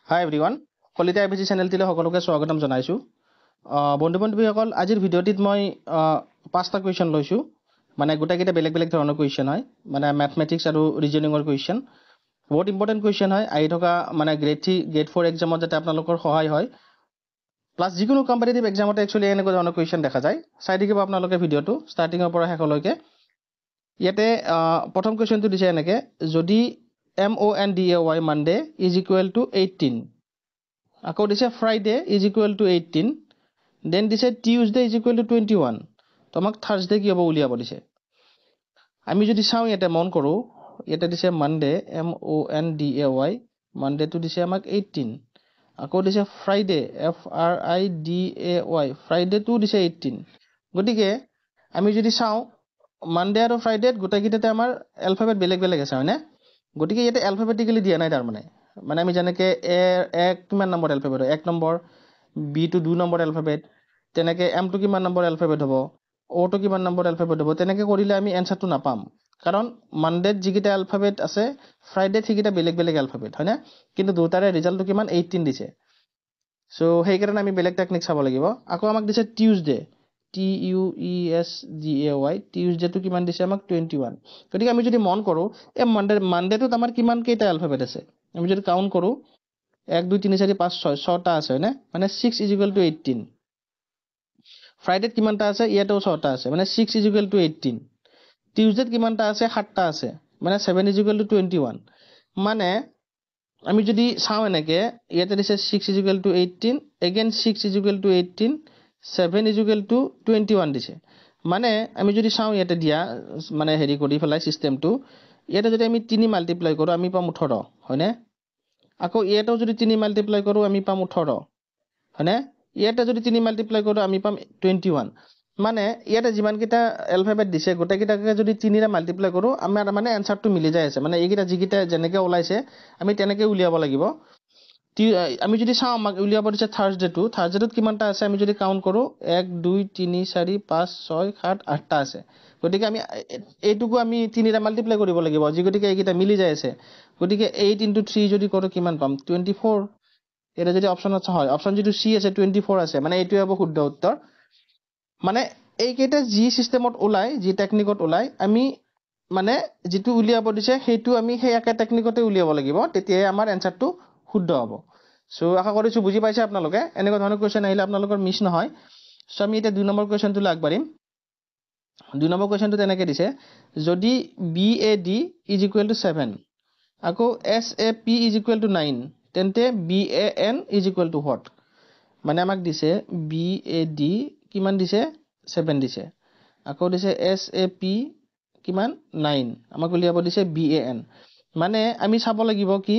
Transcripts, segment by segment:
Hi everyone, Kolita ABC channel tile সকলোকে স্বাগতম জনাইছো। বন্ধু-বান্ধৱীসকল আজিৰ ভিডিঅ'টিত মই পাঁচটা কুৱেশ্যন লৈছো। মানে গোটেইকেইটা বেলেগ বেলেগ ধৰণৰ কুৱেশ্যন হয়। মানে ম্যাথমেটিক্স আৰু ৰিজনিংৰ কুৱেশ্যন। বহুত ইম্পৰ্টেন্ট কুৱেশ্যন হয়। আহি থকা মানে গ্ৰেড 3, গ্ৰেড 4 এক্সামত যাতে আপোনালোকৰ সহায় হয়। প্লাস যিকোনো কম্পিটিটিভ এক্সামত একচুয়ালি এনেকুৱা ধৰণৰ কুৱেশ্যন দেখা যায়। চাই থাকিব আপোনালোকে ভিডিঅ'টো ষ্টাৰ্টিংৰ পৰা শেষলৈকে। ইয়াতে প্ৰথম কুৱেশ্যনটো দিছে এনেকে, যদি MONDAY Monday is equal to 18. আকৌ দিছে Friday is equal to 18. Then দিছে Tuesday is equal to 21. তো আমাক Thursday কি হ'ব উলিয়াব দিছে। আমি যদি চাওঁ ইয়াতে মন কৰোঁ, ইয়াতে দিছে Monday MONDAY, Monday তো দিছে আমাক 18. আকৌ দিছে Friday FRIDAY, Friday তো দিছে 18. গতিকে আমি যদি চাওঁ Monday আৰু Friday গোটেইকেইটাতে আমাৰ এলফাবেট বেলেগ বেলেগ আছে হয়নে? গতিকে ইয়াতে এলফাবেটিক্যালি দিয়া নাই তাৰ মানে আমি জানেকে এ কিমান নম্বৰ এলফাবেট হয় 1 নম্বৰ, বি টু 2 নম্বৰ এলফাবেট, তেনেকে এম টু কিমান নম্বৰ এলফাবেট হ'ব, ও টু কিমান নম্বৰ এলফাবেট হ'ব, তেনেকে কৰিলে আমি এনসাৰটো নাপাম। কাৰণ মানডেত যিকেইটা এলফাবেট আছে ফ্ৰাইডেত সেইকেইটা বেলেগ বেলেগ এলফাবেট হয়নে? কিন্তু দুটাৰে ৰিজাল্টটো কিমান 18 দিছে। সো সেইকাৰণে আমি বেলেগ টেকনিক চাব লাগিব। আকৌ আমাক দিছে টিউজডে TUESDAY, টিউজডেটো কিমান দিছে আমাক 21। গতিকে আমি যদি মন কৰোঁ এই মানডেটোত আমাৰ কিমান কেইটা এলফাবেট আছে, আমি যদি কাউন্ট কৰোঁ 1 2 3 4 5 6 6টা আছে হয়নে? মানে 6 is equal to 18। ফ্ৰাইডেত কিমানটা আছে, ইয়াতেও 6টা আছে মানে 6 is equal to 18। টিউজডেত কিমানটা আছে, 7টা আছে মানে 7 is equal to 21। মানে আমি যদি চাওঁ এনেকে ইয়াতে দিছে 6 is equal to 18, again 6 is equal to 18, 7 is equal to 21 দিছে। মানে আমি যদি চাওঁ ইয়াতে দিয়া মানে হেৰি কৰি ফেলাই সিস্টেমটো, ইয়াতে যদি আমি 3 মাল্টিপ্লাই কৰোঁ আমি পাম 18 হয়নে? আকৌ ইয়াতেও যদি 3 মাল্টিপ্লাই কৰোঁ আমি পাম 18 হয়নে? ইয়াতে যদি 3 মাল্টিপ্লাই কৰোঁ আমি পাম 21। মানে ইয়াতে যিমান কেইটা এলফাবেট দিছে গোটেইকেইটাকে যদি 3 ৰে মাল্টিপ্লাই কৰোঁ আমাৰ মানে এনসারটো মিলি যায় আছে। মানে এইকেইটা যিকেইটা যেনেকে ওলাইছে আমি তেনেকে উলিয়াব লাগিব। আমি যদি চাওঁ আমাক উলিয়াব দিছে থাৰ্সডেটোত কিমানটা আছে আমি যদি কাউন্ট কৰোঁ 1 2 3 4 5 6 7 8টা আছে। গতিকে আমি এইটুকু আমি 3 ৰে মাল্টিপ্লাই কৰিব লাগিব, যি গতিকে এইকেইটা মিলি যায় আছে। গতিকে 8 into 3 যদি কৰোঁ কিমান পাম 24। এটা যদি অপশনত হয়, অপশন যেটো সি আছে 24 আছে, মানে এইটোৱে হ'ব শুদ্ধ উত্তৰ। মানে এইকেইটা যি সিস্টেমত ওলাই, যি টেকনিকত ওলাই, আমি মানে যেটো উলিয়াব দিছে সেইটো আমি সেই একে টেকনিকতে উলিয়াব লাগিব, তেতিয়াহে আমাৰ এনসাৰটো শুদ্ধ হ'ব। সো আশা কৰিছো বুজি পাইছে আপোনালোকে। এনেকুৱা ধৰণৰ কোৱেশ্চন আহিলে আপোনালোকৰ মিছ নহয়। সো আমি এটা 2 নম্বৰ কোৱেশ্চনটো আগবাঢ়িম। 2 নম্বৰ কোৱেশ্চনটো তেনেকে দিছে, যদি BAD is equal to 7 আকৌ SAP is equal to 9 তেন্তে BAN is equal to what? মানে আমাক দিছে BAD কিমান দিছে 7 দিছে, আকৌ দিছে SAP কিমান 9, আমাক উলিয়াব দিছে BAN। মানে আমি চাব লাগিব কি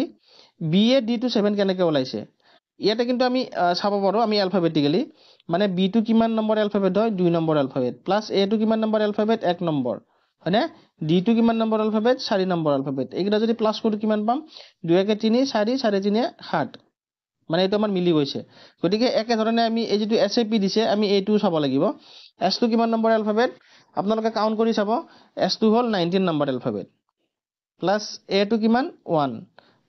BAD to 7 কেনেকে ওলাইছে। ইয়াতে কিন্তু আমি চাব পাৰো আমি এলফাবেটিক্যালি, মানে B টু কিমান নম্বৰ এলফাবেট হয় 2 নম্বৰ এলফাবেট, প্লাস A টু কিমান নম্বৰ এলফাবেট 1 নম্বৰ হয়নে? D টু কিমান নম্বৰ এলফাবেট 4 নম্বৰ এলফাবেট। এইকেইটা যদি প্লাস কৰো কিমান পাম 2 কে 3 4 4 3 7, মানে এইটো আমাৰ মিলি গৈছে। গতিকে একে ধৰণে আমি এই যেটো SAP দিছে আমি এইটো চাব লাগিব। S টু কিমান নম্বৰ এলফাবেট আপোনালোকে কাউন্ট কৰি চাব, S টু হল 19 নম্বৰ এলফাবেট, প্লাস A টু কিমান 1,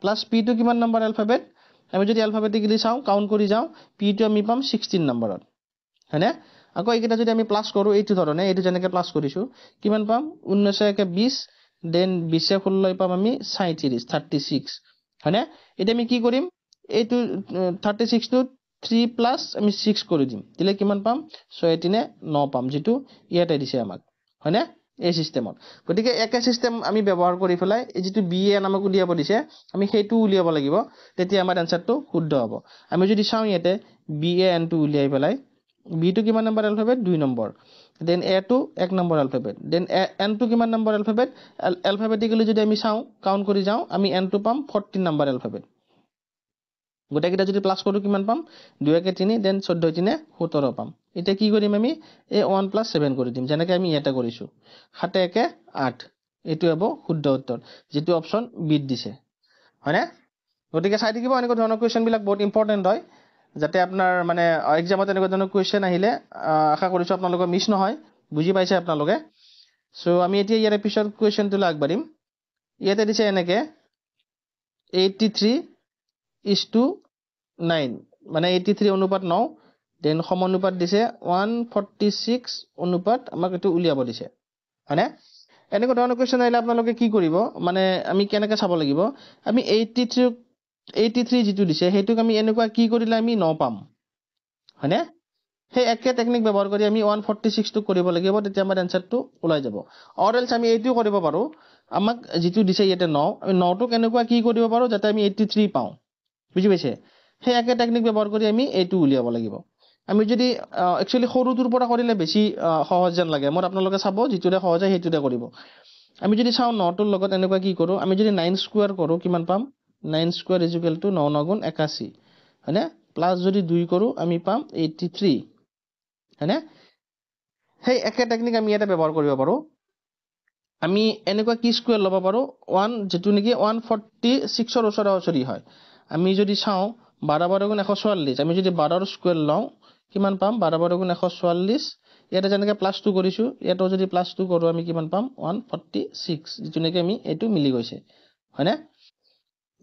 প্লাস P টু কিমান নম্বৰ এলফাবেট, আমি যদি এলফাবেটিক্যালি চাওঁ কাউন্ট কৰি যাওঁ P টু আমি পাম 16 নম্বৰত হয়নে? আকৌ এইকেইটা যদি আমি প্লাস কৰোঁ এইটো ধৰণে, এইটো যেনেকে প্লাস কৰিছো কিমান পাম 19 * 20, দেন 20 * 16 পাম আমি 36 হয়নে? এতিয়া আমি কি কৰিম এইটো 36 টু 3 প্লাস আমি 6 কৰি দিম, দিলে কিমান পাম 6 3 9 পাম, যেটো ইয়াতে দিছে আমাক হয়নে এই সিস্টেমত। গতিকে একে সিস্টেম আমি ব্যৱহাৰ কৰি ফেলাই এই যেটো BAN আমাক উলিয়াব দিছে আমি সেইটো উলিয়াব লাগিব, তেতিয়া আমাৰ এনসারটো শুদ্ধ হ'ব। আমি যদি চাওঁ ইয়াতে BAN টো উলিয়াই ফেলাই B টু কিমান number alphabet 2 number, then A টু 1 নম্বৰ এলফাবেট, দেন N টু কিমান নম্বৰ এলফাবেট, এলফাবেটিক্যালি যদি আমি চাওঁ কাউন্ট কৰি যাওঁ আমি N টু পাম 14 নম্বৰ এলফাবেট। গোটেইকেইটা যদি প্লাস কৰো কিমান পাম 2 কে 3 দেন 14 3 17 পাম। এতিয়া কি কৰিম আমি এই 1 + 7 কৰি দিম, যেনেকে আমি ইয়াতে কৰিছো 7 1 8, এইটো হ'ব শুদ্ধ উত্তৰ, যেটো অপশন বি দিছে হয়নে? গতিকে চাই থাকিব এনেকুৱা ধৰণৰ কোৱেশ্চন বিলাক বহুত ইম্পৰ্টেন্ট হয়, যাতে আপোনাৰ মানে এক্সামত এনেকুৱা ধৰণৰ কোৱেশ্চন আহিলে আশা কৰিছো আপোনালোকৰ মিছ নহয়, বুজি পাইছে আপোনালোকে। সো আমি এতিয়া ইয়াৰ এপিসোড কোৱেশ্চনটো আগবাঢ়িম। ইয়াতে দিছে এনেকে 83 is to 9 মানে 83 অনুপাত 9 দেন সমানুপাত দিছে 146 অনুপাত আমাক এটো উলিয়াব দিছে হয়নে এনেকুৱা ধৰণৰ কোৱেশ্চন আহিলে আপোনালোকে কি কৰিব মানে আমি কেনেকৈ চাব লাগিব আমি 83 যেটো দিছে হেতুক আমি এনেকুৱা কি কৰিলে আমি 9 পাম হয়নে সেই একে টেকনিক ব্যৱহাৰ কৰি আমি 146 টো কৰিব লাগিব তেতিয়া আমাৰ এনসাৰটো ওলাই যাব অৰ এলস আমি এইটো কৰিব পাৰো আমাক যেটো দিছে ইয়াতে 9 আমি 9 টো কেনেকুৱা কি কৰিব পাৰো যাতে আমি 83 পাও বুজি পাইছে সেই একে টেকনিক ব্যৱহাৰ কৰি আমি এইটো উলিয়াব লাগিব আমি যদি একচুয়ালি সৰুটোৰ পৰা কৰিলে বেছি সহজ যেন লাগে মই আপোনালোকে চাব যেটোৰে সহজ হয় হেতুৰে কৰিব আমি যদি চাও 9 টোৰ লগত এনেকুৱা কি কৰো আমি যদি 9 স্কয়াৰ কৰো কিমান পাম 9 স্কয়াৰ = 9 9 গুণ 81 হয়নে প্লাস যদি 2 কৰো আমি পাম 83 হয়নে সেই একে টেকনিক আমি এটা ব্যৱহাৰ কৰিব পাৰো আমি এনেকুৱা কি স্কয়াৰ লব পাৰো 1 যেটো নেকি 146 ৰ ওচৰা-ওচৰি হয় আমি যদি চাও 12 12 গুণ 144 আমি যদি 12 ৰ স্কয়াৰ লও কিমান পাম 12 12 গুণ 144 ইয়াতে যেনেকৈ প্লাস 2 কৰিছো ইয়াতো যদি প্লাস 2 কৰো আমি কিমান পাম 146 যেটো নেকি আমি এটো মিলি গৈছে হয়নে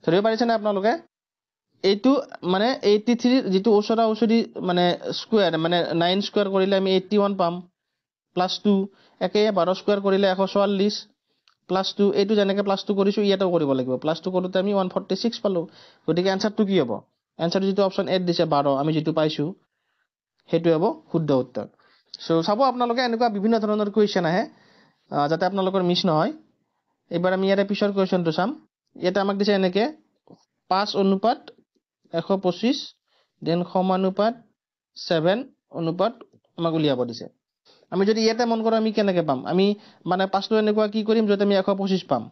ধৰিব পাৰিছে না আপোনালোকে এইটো মানে 83 যেটো ওচৰা-ওচৰি মানে স্কয়াৰ মানে 9 স্কয়াৰ কৰিলে আমি 81 পাম প্লাস 2 একে 12 স্কয়াৰ কৰিলে 144 প্লাস 2 এইটো যেনেকৈ প্লাস 2 কৰিছো ইয়াতো কৰিব লাগিব প্লাস 2 কৰোতে আমি 146 পালো গতিকে আনসারটো কি হ'ব আনসার যেটো অপচন 8 দিছে 12 আমি যেটো পাইছো হেতু হ'ব শুদ্ধ উত্তৰ সো চাব আপোনালোকে এনেকুৱা বিভিন্ন ধৰণৰ কোৱেশ্চন আহে যাতে আপোনালোকৰ মিছ নহয় এবাৰ আমি ইয়াৰে পিছৰ কোৱেশ্চনটো চাম এটা আমাক দিছে এনেকৈ 5 অনুপাত 125 দেন সমানুপাত 7 অনুপাত আমাক উলিয়াব দিছে আমি যদি ইয়াতে মন কৰো আমি কেনেকৈ পাম আমি মানে 5 টো এনেকুৱা কি কৰিম যদি আমি 125 পাম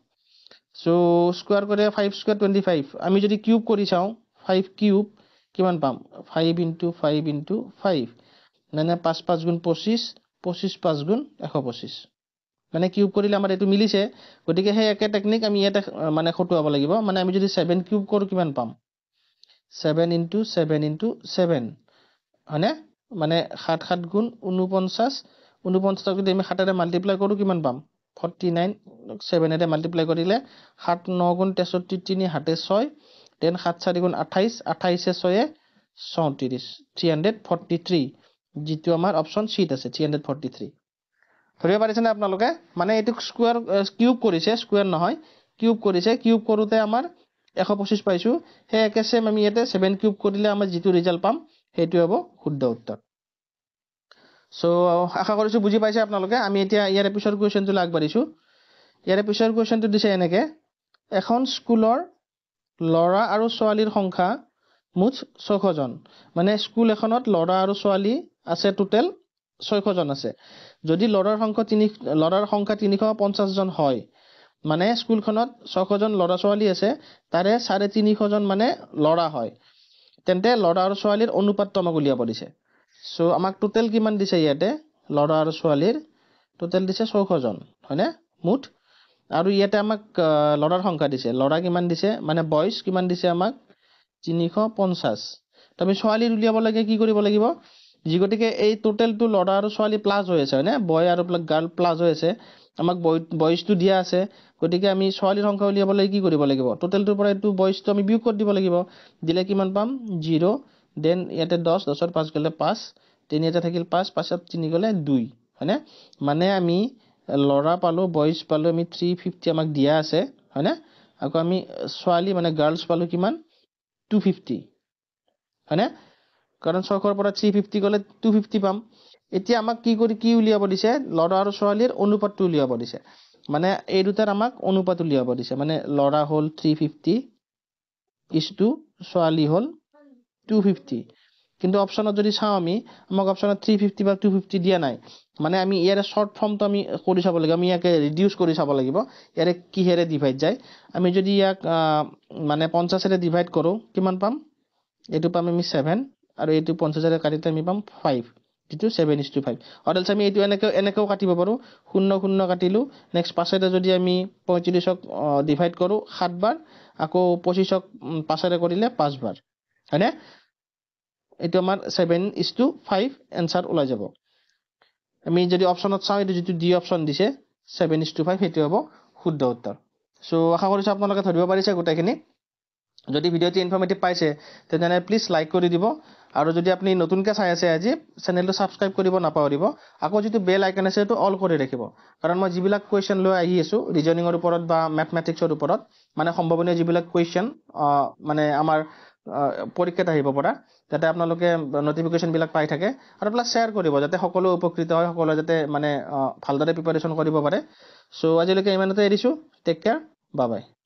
সো স্কয়াৰ কৰে 5 স্কয়াৰ 25 আমি যদি কিউব কৰি চাও 5 কিউব কিমান পাম 5 * 5 * 5 মানে 5 5 গুণ 25 25 5 গুণ 125 মানে কিউব কৰিলে আমাৰ এটো মিলিছে গতিকে সেই একে টেকনিক আমি ইয়াতে মানে খটুৱাব লাগিব মানে আমি যদি 7 কিউব কৰো কিমান পাম 7 * 7 * 7 হয়নে মানে 7 7 গুণ 49 49 যদি আমি 7 ৰে মাল্টিপ্লাই কৰো কিমান পাম 49 7 ৰে মাল্টিপ্লাই কৰিলে 7 9 গুণ 63 3 হাতে 6 দেন 7 4 গুণ 28 28 এ 6 34 343 যেটো আমাৰ অপচন সিট আছে 343 ধৰিব পাৰিছে না আপোনালোকে মানে এটো স্কয়াৰ কিউব কৰিছে স্কয়াৰ নহয় কিউব কৰিছে কিউব কৰোতে আমাৰ 125 পাইছো হে একে সেম আমি ইয়াতে 7 কিউব কৰিলে আমাৰ যেটো ৰিজাল্ট পাম হেতু হ'ব শুদ্ধ উত্তৰ সো আশা কৰিছো বুজি পাইছে আপোনালোকে আমি এতিয়া ইয়াৰে পিছৰ কোৱেশ্চনটো আগবাঢ়িছো ইয়াৰে পিছৰ কোৱেশ্চনটো দিছে এনেকৈ এখন স্কুলৰ লৰা আৰু ছোৱালীৰ সংখ্যা মুঠ 600 জন মানে স্কুল এখনত লৰা আৰু ছোৱালী আছে টোটাল 600 জন আছে যদি লৰাৰ সংখ্যা 350 জন হয় মানে স্কুলখনত 600 জন লৰা ছোৱালী আছে তাৰে 350 জন মানে লৰা হয় তেন্তে লৰা আৰু ছোৱালীৰ অনুপাতটো আমাক উলিয়াব দিছে সো আমাক টোটাল কিমান দিছে ইয়াতে লৰা আৰু ছোৱালীৰ টোটাল দিছে 600 জন হয়নে মুঠ আৰু ইয়াতে আমাক লৰাৰ সংখ্যা দিছে লৰা কিমান দিছে মানে বয়স কিমান দিছে আমাক 350 তো আমি ছোৱালীৰ উলিয়াব লাগে কি কৰিব লাগিব যি গতিকে এই টোটালটো লৰা আৰু ছোৱালী প্লাস হৈ আছে হয়নে বয় আৰু গাৰ্ল প্লাস হৈ আছে আমাক বয়সটো দিয়া আছে গতিকে আমি ছোৱালীৰ সংখ্যা উলিয়াব লাগে কি কৰিব লাগিব টোটালটোৰ পৰা এইটো বয়সটো আমি বিয়োগ কৰি দিব লাগিব দিলে কিমান পাম 0 দেন ইয়াতে 10 10 ৰ 5 গলে 5 3 এটা থাকিল 5 5 ত 3 গলে 2 হয়নে মানে আমি লৰা পালো বয়স পালো আমি 350 আমাক দিয়া আছে হয়নে আকৌ আমি ছোৱালী মানে গাৰ্লছ পালো কিমান 250 হয়নে কাৰণ 600 ৰ পৰা 350 গলে 250 পাম এতিয়া আমাক কি উলিয়াব দিছে লৰা আৰু ছোৱালীৰ অনুপাতটো উলিয়াব দিছে মানে এই দুটাৰ আমাক অনুপাত উলিয়াব দিছে মানে লৰা হল 350 ইছটু ছোৱালী হল 250 কিন্তু অপচনত যদি চাও আমি আমাক অপচনত 350 বা 250 দিয়া নাই মানে আমি ইয়াৰে শৰ্ট ফৰ্মটো আমি কৰি চাব লাগিব আমি ইয়াকে ৰিডিউস কৰি চাব লাগিব ইয়াৰে কিহেৰে ডিভাইড যায় আমি যদি ইয়াক মানে 50 ৰে ডিভাইড কৰো কিমান পাম এটো পাম আমি 7 আৰু এটো 50 ৰে কাটিলে আমি পাম 5 যেটো 7:5 অৰ্থাৎ আমি এটো এনেকৈ কাটিব পাৰো 0 0 কাটিলো নেক্সট পাছতে যদি আমি 45 ক ডিভাইড কৰো 7 বাৰ আকৌ 25 ক পাছৰে কৰিলে 5 বাৰ হয়নে এটো আমাৰ 7:5 आंसर ওলাই যাব আমি যদি অপচনত চাও এটো যেটো ডি অপচন দিছে 7:5 হেতু হ'ব শুদ্ধ উত্তৰ সো আশা কৰিছো আপোনালোকে ধৰিব পাৰিছে গোটেইখিনি যদি ভিডিঅ'টি ইনফৰ্মেটিভ পাইছে তেনে প্লিজ লাইক কৰি দিব আৰু যদি আপুনি নতুনকৈ চাই আছে আজি চেনেলটো ছাবস্ক্ৰাইব কৰিব নাপাহৰিব আকৌ যিটো বেল আইকন আছে সেইটো অল কৰি ৰাখিব কাৰণ মই যিবিলাক কুৱেশ্যন লৈ আহি আছো ৰিজনিঙৰ ওপৰত বা মেথমেটিক্সৰ ওপৰত মানে সম্ভাৱনীয় যিবিলাক কুৱেশ্যন মানে আমাৰ পৰীক্ষাত আহিব পৰা যাতে আপোনালোকে নটিফিকেশ্যনবিলাক পাই থাকে আৰু প্লাছ শ্বেয়াৰ কৰিব যাতে সকলো উপকৃত হয় সকলোৱে যাতে মানে ভালদৰে প্ৰিপাৰেশ্যন কৰিব পাৰে চ' আজিলৈকে ইমানতে এৰিছোঁ টেক কেয়াৰ বাই বাই